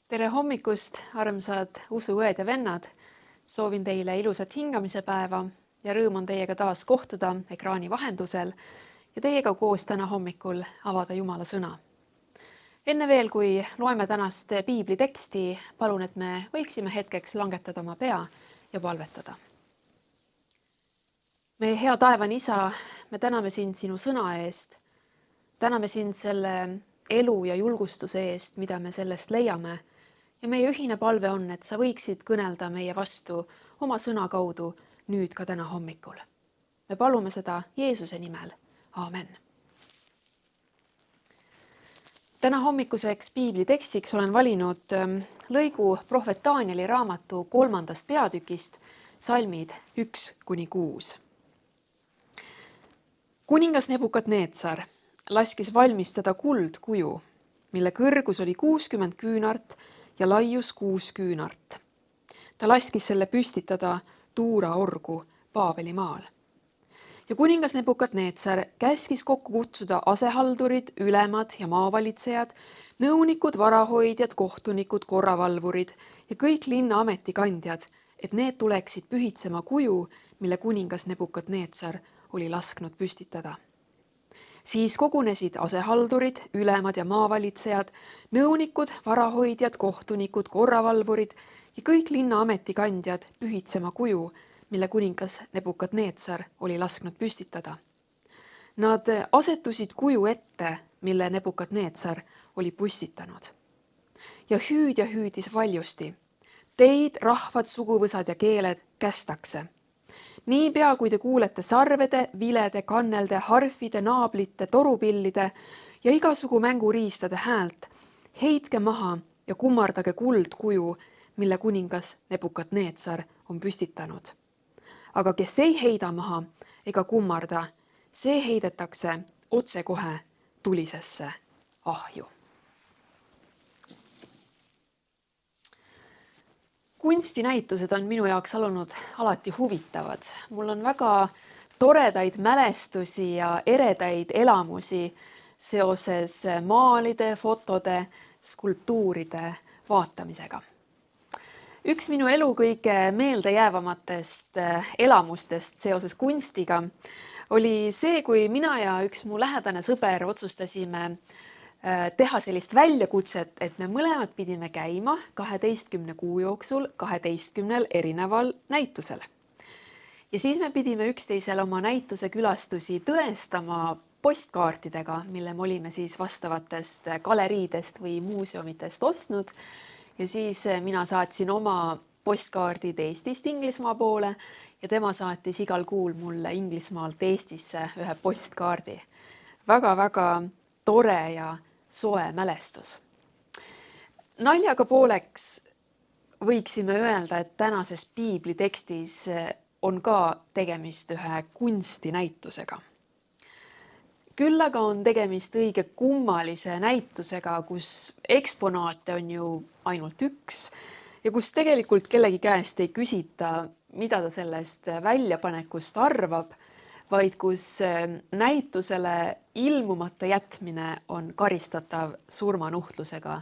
Tere hommikust, armsad usuõed ja vennad! Soovin teile ilusat hingamise päeva ja rõõm on teiega taas kohtuda ekraani vahendusel ja teiega koos täna hommikul avada Jumala sõna. Enne veel, kui loeme tänast piibliteksti, palun, et me võiksime hetkeks langetada oma pea ja palvetada. Meie hea taevane Isa, me täname sind sinu sõna eest. Täname sind selle elu ja julgustuse eest, mida me sellest leiame. Ja meie ühine palve on, et sa võiksid kõnelda meie vastu oma sõna kaudu nüüd ka täna hommikul. Me palume seda Jeesuse nimel. Aamen. Täna hommikuseks piiblitekstiks olen valinud lõigu prohvet Danieli raamatu 3. peatükist, salmid 1-6. Kuningas Nebukadnetsar laskis valmistada kuldkuju, mille kõrgus oli 60 küünart ja laius 6 küünart. Ta laskis selle püstitada Tuura orgu Paabeli maal. Ja kuningas Nebukadnetsar käskis kokku kutsuda asehaldurid, ülemad ja maavalitsejad, nõunikud, varahoidjad, kohtunikud, korravalvurid ja kõik linna ametikandjad, et need tuleksid pühitsema kuju, mille kuningas Nebukadnetsar oli lasknud püstitada. Siis kogunesid asehaldurid, ülemad ja maavalitsejad, nõunikud, varahoidjad, kohtunikud, korravalvurid ja kõik linna ametikandjad pühitsema kuju, mille kuningas Nebukadnetsar oli lasknud püstitada. Nad asetusid kuju ette, mille Nebukadnetsar oli püstitanud. Ja hüüdja hüüdis valjusti: teid, rahvad, suguvõsad ja keeled, kästakse. Niipea, kui te kuulete sarvede, vilede, kannelde, harfide, naablite, torupillide ja igasugu mänguriistade häält, heitke maha ja kummardage kuldkuju, mille kuningas Nebukadnetsar on püstitanud. Aga kes ei heida maha ega kummarda, see heidetakse otsekohe tulisesse ahju. Kunstinäitused on minu jaoks olnud alati huvitavad. Mul on väga toredaid mälestusi ja eredaid elamusi seoses maalide, fotode, skulptuuride vaatamisega. Üks minu elu kõige meeldejäävamatest elamustest seoses kunstiga oli see, kui mina ja üks mu lähedane sõber otsustasime teha sellist väljakutset, et me mõlemad pidime käima 12 kuu jooksul 12 erineval näitusel. Ja siis me pidime üksteisele oma näituse külastusi tõestama postkaartidega, mille me olime siis vastavatest galeriidest või muuseumitest ostnud. Ja siis mina saatsin oma postkaardid Eestist Inglismaa poole ja tema saatis igal kuul mulle Inglismaalt Eestisse ühe postkaardi. Väga-väga tore ja soe mälestus. Naljaga pooleks võiksime öelda, et tänases piiblitekstis on ka tegemist ühe kunstinäitusega. Küll aga on tegemist õige kummalise näitusega, kus eksponaate on ju ainult üks ja kus tegelikult kellegi käest ei küsita, mida ta sellest väljapanekust arvab, vaid kus näitusele ilmumata jätmine on karistatav surmanuhtlusega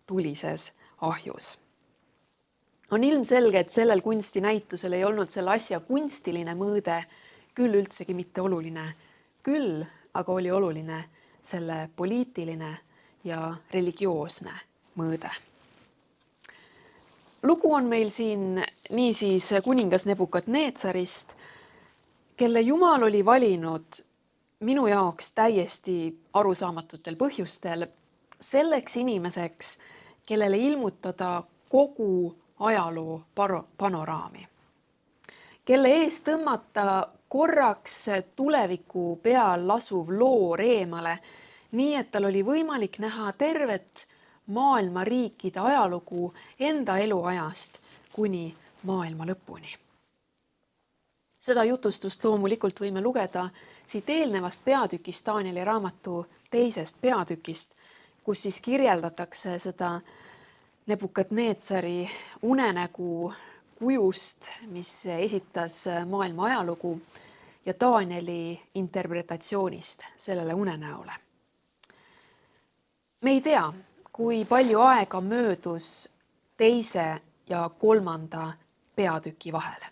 tulises ahjus. On ilmselge, et sellel kunstinäitusel ei olnud selle asja kunstiline mõõde küll üldsegi mitte oluline, küll aga oli oluline selle poliitiline ja religioosne mõõde. Lugu on meil siin niisiis kuningas Nebukadnetsarist, kelle Jumal oli valinud minu jaoks täiesti arusaamatutel põhjustel selleks inimeseks, kellele ilmutada kogu ajaloo panoraami, kelle ees tõmmata korraks tuleviku peal lasuv loor eemale, nii et tal oli võimalik näha tervet maailma riikide ajalugu enda eluajast kuni maailma lõpuni. Seda jutustust loomulikult võime lugeda siit eelnevast peatükist, Danieli raamatu 2. peatükist, kus siis kirjeldatakse seda Nebukadnetsari unenägu kujust, mis esitas maailma ajalugu ja Danieli interpretatsioonist sellele unenäole. Me ei tea, kui palju aega möödus teise ja kolmanda peatüki vahele.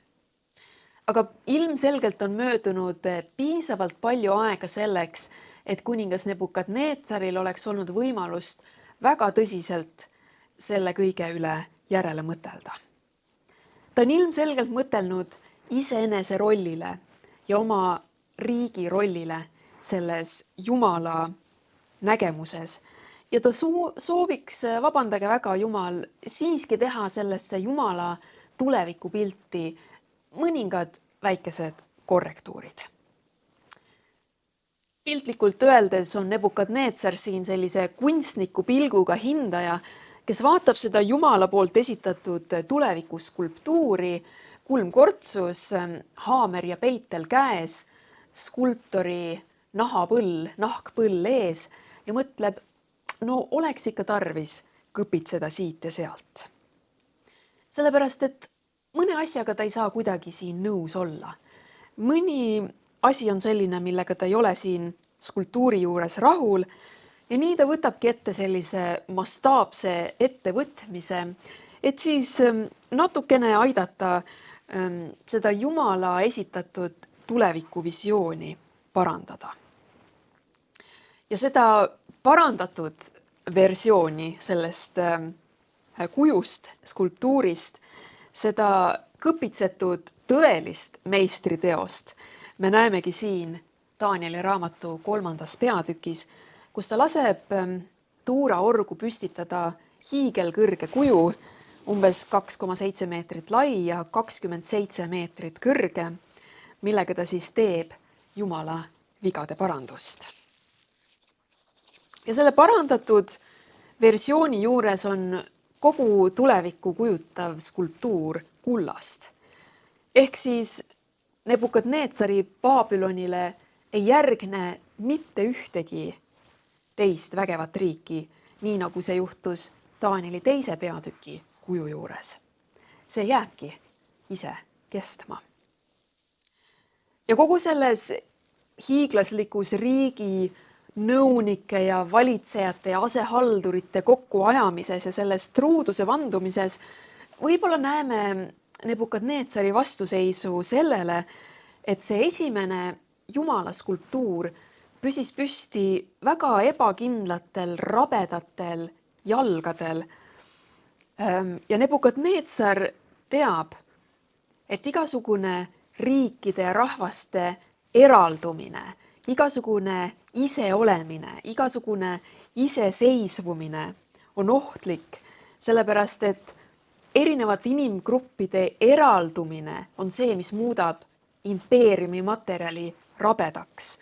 Aga ilmselgelt on möödunud piisavalt palju aega selleks, et kuningas Nebukadneetsaril oleks olnud võimalust väga tõsiselt selle kõige üle järele mõtelda. Ta on ilmselgelt mõtelnud iseenese rollile ja oma riigi rollile selles Jumala nägemuses. Ja ta sooviks, vabandage väga, Jumal, siiski teha sellesse Jumala tulevikupilti mõningad väikesed korrektuurid. Piltlikult öeldes on Nebukadneetsar siin sellise kunstniku pilguga hindaja, kes vaatab seda Jumala poolt esitatud tulevikuskulptuuri, kulmkortsus, haamer ja peitel käes, skulptori nahkpõll ees ja mõtleb, no oleks ikka tarvis kõpitseda siit ja sealt. Sellepärast, et mõne asjaga ta ei saa kuidagi siin nõus olla. Mõni asi on selline, millega ta ei ole siin skulptuuri juures rahul ja nii ta võtabki ette sellise mastaapse ettevõtmise, et siis natukene aidata seda Jumala esitatud tulevikuvisiooni parandada. Ja seda parandatud versiooni sellest kujust, skulptuurist, seda kõpitsetud tõelist meistriteost me näemegi siin Danieli raamatu 3. peatükis, kus ta laseb tuuraorgu püstitada hiigelkõrge kuju, umbes 2,7 meetrit lai ja 27 meetrit kõrge, millega ta siis teeb Jumala vigade parandust. Ja selle parandatud versiooni juures on kogu tulevikku kujutav skulptuur kullast. Ehk siis Nebukadneetsari Babylonile ei järgne mitte ühtegi teist vägevat riiki, nii nagu see juhtus Danieli 2. peatüki kuju juures. See jääbki ise kestma. Ja kogu selles hiiglaslikus riigi nõunike ja valitsejate ja asehaldurite kokkuajamises ja selles truuduse vandumises võib-olla näeme Nebukadneetsari vastuseisu sellele, et see esimene Jumala skulptuur püsis püsti väga ebakindlatel, rabedatel jalgadel. Ja Nebukadneetsar teab, et igasugune riikide ja rahvaste eraldumine, igasugune iseolemine, igasugune iseseisvumine on ohtlik, sellepärast et erinevate inimgruppide eraldumine on see, mis muudab impeeriumi materjali rabedaks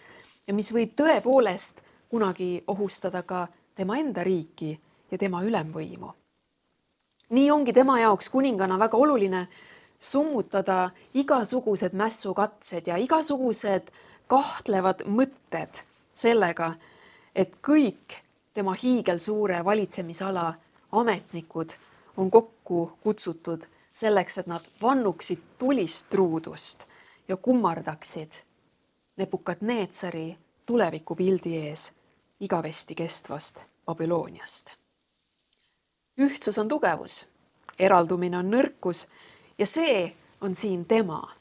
ja mis võib tõepoolest kunagi ohustada ka tema enda riiki ja tema ülemvõimu. Nii ongi tema jaoks kuningana väga oluline summutada igasugused mässukatsed ja igasugused kahtlevad mõtted sellega, et kõik tema hiigelsuure valitsemisala ametnikud on kokku kutsutud selleks, et nad vannuksid tulist truudust ja kummardaksid Nebukadneetsari tulevikupildi ees igavesti kestvast Babyloniast. Ühtsus on tugevus, eraldumine on nõrkus ja see on siin tema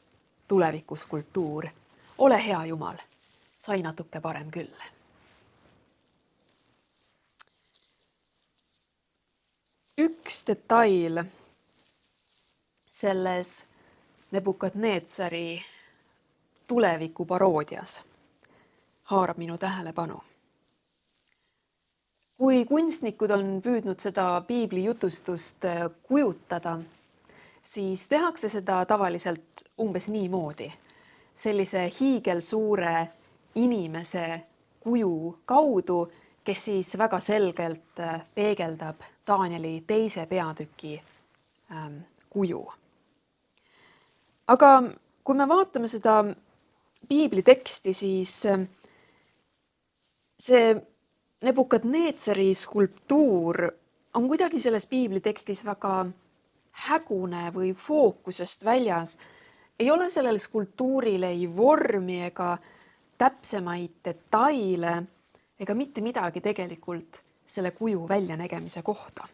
tulevikuskulptuur. Ole hea, Jumal, sai natuke parem küll. Üks detail selles Nebukadneetsari tulevikuparoodias haarab minu tähelepanu. Kui kunstnikud on püüdnud seda piibli jutustust kujutada, siis tehakse seda tavaliselt umbes niimoodi. Sellise hiigelsuure inimese kuju kaudu, kes siis väga selgelt peegeldab Danieli 2. peatüki kuju. Aga kui me vaatame seda piibli teksti, siis see Nebukadneetsari skulptuur on kuidagi selles piibli tekstis väga hägune või fookusest väljas. Ei ole sellel skulptuuril ei vormi ega täpsemaid detaile ega mitte midagi tegelikult selle kuju väljanägemise kohta.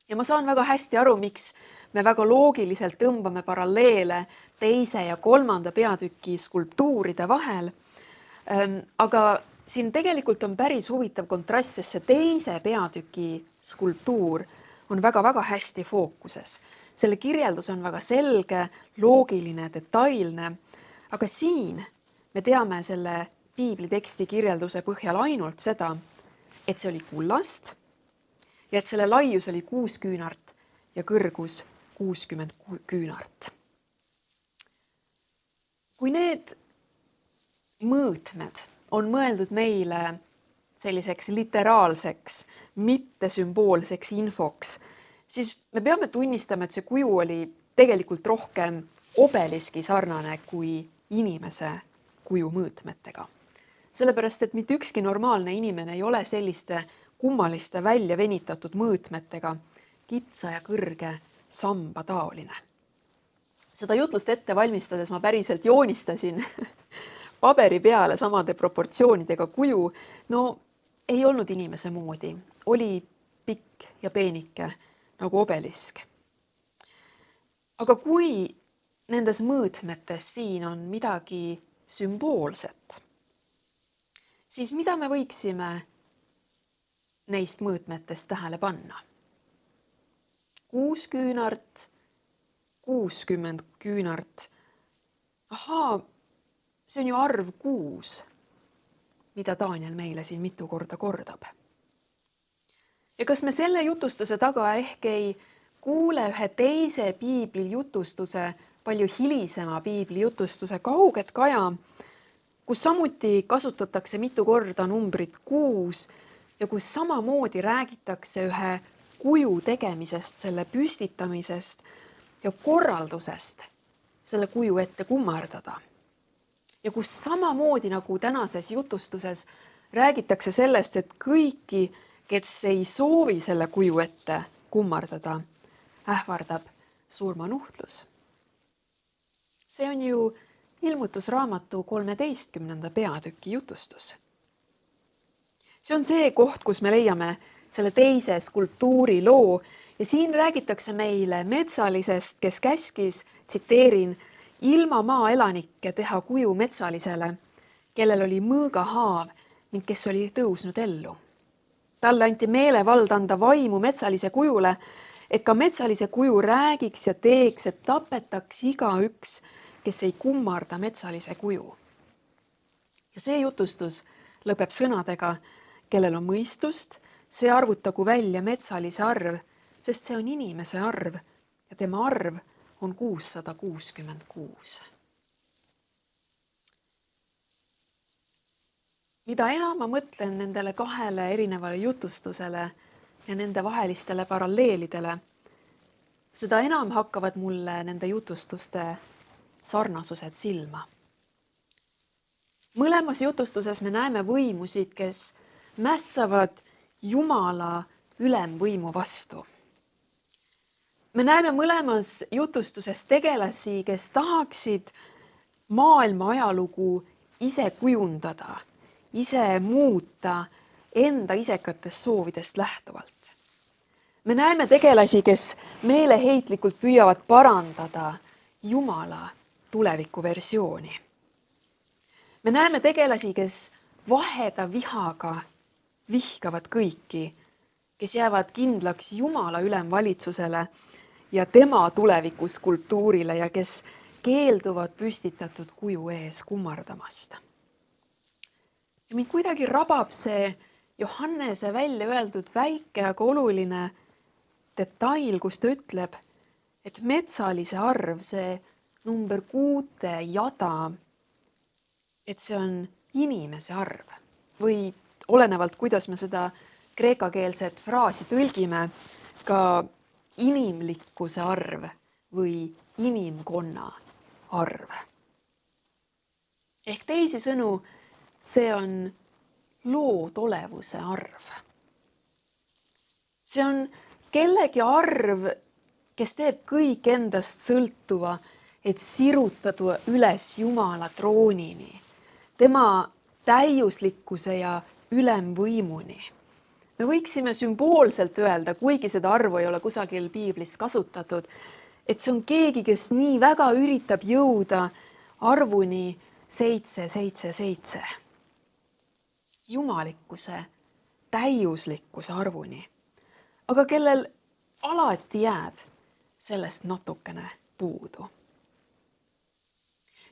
Ja ma saan väga hästi aru, miks me väga loogiliselt tõmbame paralleele teise ja kolmanda peatüki skulptuuride vahel. Aga siin tegelikult on päris huvitav kontrast, sest see teise peatüki skulptuur on väga-väga hästi fookuses. Selle kirjeldus on väga selge, loogiline, detailne, aga siin me teame selle piibliteksti kirjelduse põhjal ainult seda, et see oli kullast ja et selle laius oli 6 küünart ja kõrgus 60 küünart. Kui need mõõtmed on mõeldud meile selliseks literaalseks, mitte sümboolseks infoks, siis me peame tunnistama, et see kuju oli tegelikult rohkem obeliski sarnane kui inimese kuju mõõtmetega. Sellepärast, et mitte ükski normaalne inimene ei ole selliste kummaliste välja venitatud mõõtmetega kitsa ja kõrge samba taoline. Seda jutlust ette valmistades ma päriselt joonistasin paberi peale samade proportsioonidega kuju. No ei olnud inimese moodi, oli pikk ja peenike nagu obelisk. Aga kui nendes mõõtmetes siin on midagi sümboolset, siis mida me võiksime neist mõõtmetest tähele panna? 6 küünart, 60 küünart. Ahaa, see on ju arv 6, mida Daniel meile siin mitu korda kordab. Ja kas me selle jutustuse taga ehk ei kuule ühe teise piibli jutustuse, palju hilisema piibli jutustuse kauget kaja, kus samuti kasutatakse mitu korda numbrit 6 ja kus samamoodi räägitakse ühe kuju tegemisest, selle püstitamisest ja korraldusest selle kuju ette kummardada. Ja kus samamoodi nagu tänases jutustuses räägitakse sellest, et kõiki, kes ei soovi selle kuju ette kummardada, ähvardab surmanuhtlus. See on ju Ilmutusraamatu 13. peatüki jutustus. See on see koht, kus me leiame selle teise skulptuuri loo ja siin räägitakse meile metsalisest, kes käskis, tsiteerin, ilma maaelanikke teha kuju metsalisele, kellel oli mõõgahaav ning kes oli tõusnud ellu. Talle anti meelevald anda vaimu metsalise kujule, et ka metsalise kuju räägiks ja teeks, et tapetaks igaüks, kes ei kummarda metsalise kuju. Ja see jutustus lõpeb sõnadega, kellel on mõistust, see arvutagu välja metsalise arv, sest see on inimese arv ja tema arv on 666. Mida enam ma mõtlen nendele kahele erinevale jutustusele ja nende vahelistele paralleelidele, seda enam hakkavad mulle nende jutustuste sarnasused silma. Mõlemas jutustuses me näeme võimusid, kes mässavad Jumala ülemvõimu vastu. Me näeme mõlemas jutustuses tegelasi, kes tahaksid maailma ajalugu ise kujundada, ise muuta enda isekatest soovidest lähtuvalt. Me näeme tegelasi, kes meeleheitlikult püüavad parandada Jumala tulevikuversiooni. Me näeme tegelasi, kes vaheda vihaga vihkavad kõiki, kes jäävad kindlaks Jumala ülemvalitsusele ja tema tulevikuskulptuurile ja kes keelduvad püstitatud kuju ees kummardamast. Ja mind kuidagi rabab see Johannese välja öeldud väike, aga oluline detail, kus ta ütleb, et metsalise arv, see number 6 jada, et see on inimese arv või olenevalt, kuidas me seda kreekakeelset fraasi tõlgime, ka inimlikkuse arv või inimkonna arv. Ehk teisisõnu, see on loodolevuse arv. See on kellegi arv, kes teeb kõik endast sõltuva, et sirutada üles Jumala troonini, tema täiuslikkuse ja ülemvõimuni. Me võiksime sümboolselt öelda, kuigi seda arvu ei ole kusagil piiblis kasutatud, et see on keegi, kes nii väga üritab jõuda arvuni 777. Jumalikkuse, täiuslikkuse arvuni, aga kellel alati jääb sellest natukene puudu.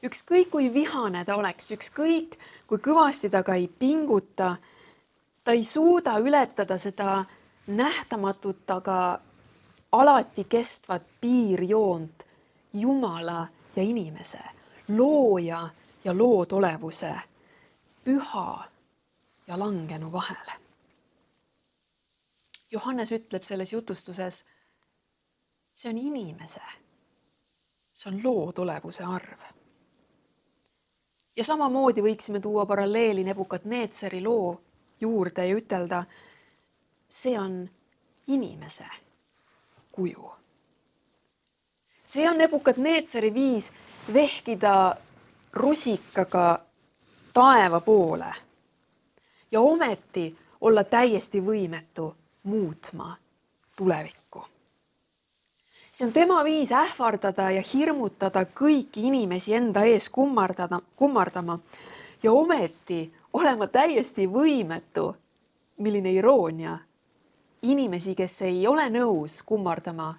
Ükskõik kui vihane ta oleks, ükskõik kui kõvasti ta ka ei pinguta, ta ei suuda ületada seda nähtamatut, aga alati kestvat piirjoont Jumala ja inimese, looja ja loodolevuse, püha ja langenu vahele. Johannes ütleb selles jutustuses, see on inimese, see on loodolevuse arv. Ja samamoodi võiksime tuua paralleeli Nebukadnetsari loo juurde ja ütelda, see on inimese kuju. See on Nebukadnetsari viis vehkida rusikaga taeva poole ja ometi olla täiesti võimetu muutma tulevikku. See on tema viis ähvardada ja hirmutada kõiki inimesi enda ees kummardama ja ometi olema täiesti võimetu, milline iroonia, inimesi, kes ei ole nõus kummardama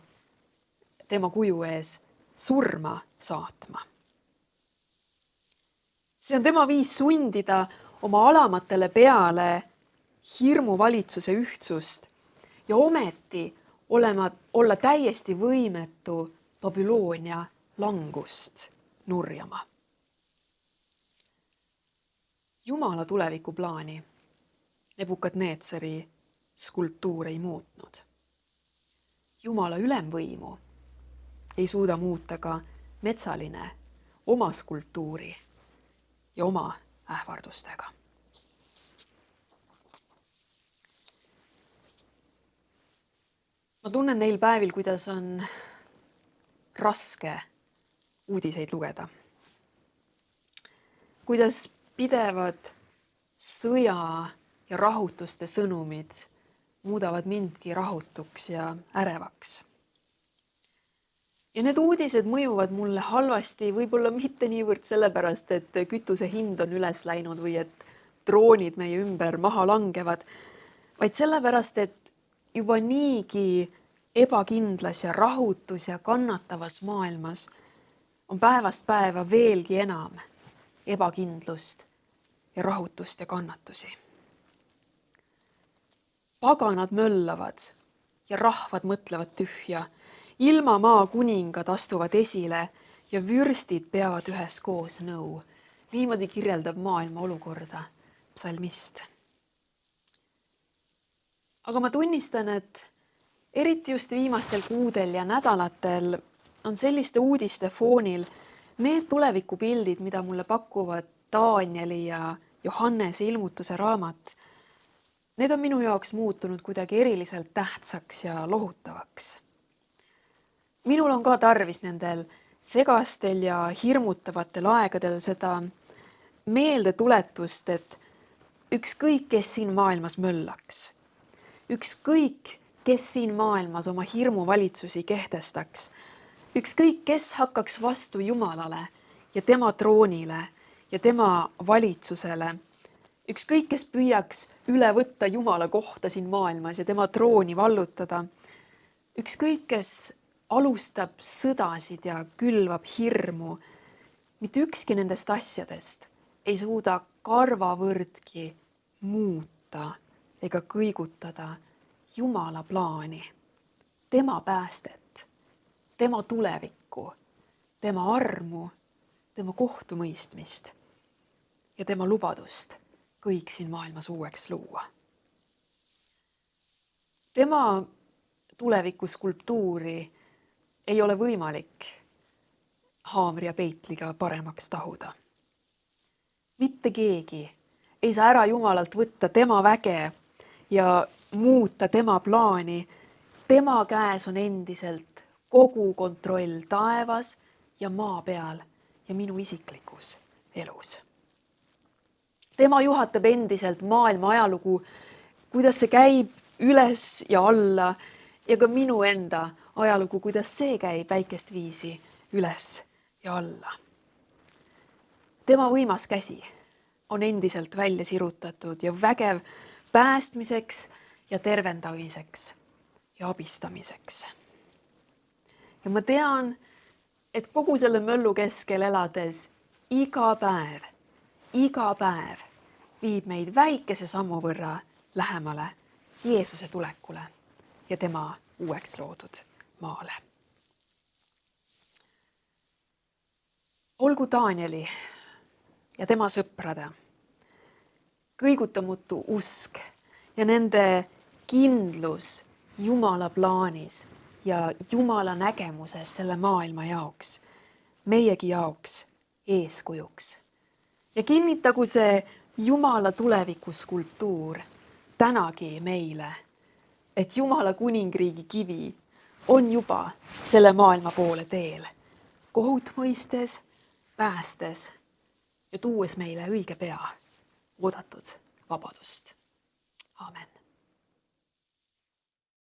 tema kuju ees, surma saatma. See on tema viis sundida oma alamatele peale hirmuvalitsuse ühtsust ja ometi olla täiesti võimetu Babyloonia langust nurjama. Jumala tulevikuplaani Nebukadnetsari skulptuur ei muutnud. Jumala ülemvõimu ei suuda muuta ka metsaline oma skulptuuri ja oma ähvardustega. Ma tunnen neil päevil, kuidas on raske uudiseid lugeda. Kuidas pidevad sõja ja rahutuste sõnumid muudavad mindki rahutuks ja ärevaks. Ja need uudised mõjuvad mulle halvasti, võib-olla mitte niivõrd sellepärast, et kütuse hind on üles läinud või et droonid meie ümber maha langevad, vaid sellepärast, et juba niigi ebakindlas ja rahutus ja kannatavas maailmas on päevast päeva veelgi enam ebakindlust ja rahutust ja kannatusi. Paganad möllavad ja rahvad mõtlevad tühja, ilma maa kuningad astuvad esile ja vürstid peavad üheskoos nõu. Niimoodi kirjeldab maailma olukorda psalmist. Aga ma tunnistan, et eriti just viimastel kuudel ja nädalatel on selliste uudiste foonil need tulevikupildid, mida mulle pakuvad Danieli ja Johannese ilmutuse raamat, need on minu jaoks muutunud kuidagi eriliselt tähtsaks ja lohutavaks. Minul on ka tarvis nendel segastel ja hirmutavatel aegadel seda meeldetuletust, et ükskõik, kes siin maailmas möllaks, ükskõik, kes siin maailmas oma hirmuvalitsusi kehtestaks, ükskõik, kes hakkaks vastu Jumalale ja tema troonile ja tema valitsusele, ükskõik, kes püüaks üle võtta Jumala kohta siin maailmas ja tema trooni vallutada, ükskõik, kes alustab sõdasid ja külvab hirmu, mitte ükski nendest asjadest ei suuda karvavõrdki muuta ega kõigutada Jumala plaani, tema päästet, tema tulevikku, tema armu, tema kohtumõistmist ja tema lubadust kõik siin maailmas uueks luua. Tema tulevikuskulptuuri ei ole võimalik haamri ja peitliga paremaks tahuda. Mitte keegi ei saa ära Jumalalt võtta tema väge ja muuta tema plaani. Tema käes on endiselt kogu kontroll taevas ja maa peal ja minu isiklikus elus. Tema juhatab endiselt maailma ajalugu kuidas see käib üles ja alla ja ka minu enda ajalugu, kuidas see käib väikest viisi üles ja alla. Tema võimas käsi on endiselt välja sirutatud ja vägev päästmiseks ja tervendamiseks ja abistamiseks. Ja ma tean, et kogu selle möllu keskel elades iga päev viib meid väikese sammu võrra lähemale Jeesuse tulekule ja tema uueks loodud maale. Olgu Danieli ja tema sõprade kõigutamatu usk ja nende kindlus Jumala plaanis ja Jumala nägemuses selle maailma jaoks, meiegi jaoks eeskujuks. Ja kinnitagu see Jumala tulevikuskulptuur tänagi meile, et Jumala kuningriigi kivi on juba selle maailma poole teel, kohut mõistes, päästes ja tuues meile õige pea oodatud vabadust. Aamen.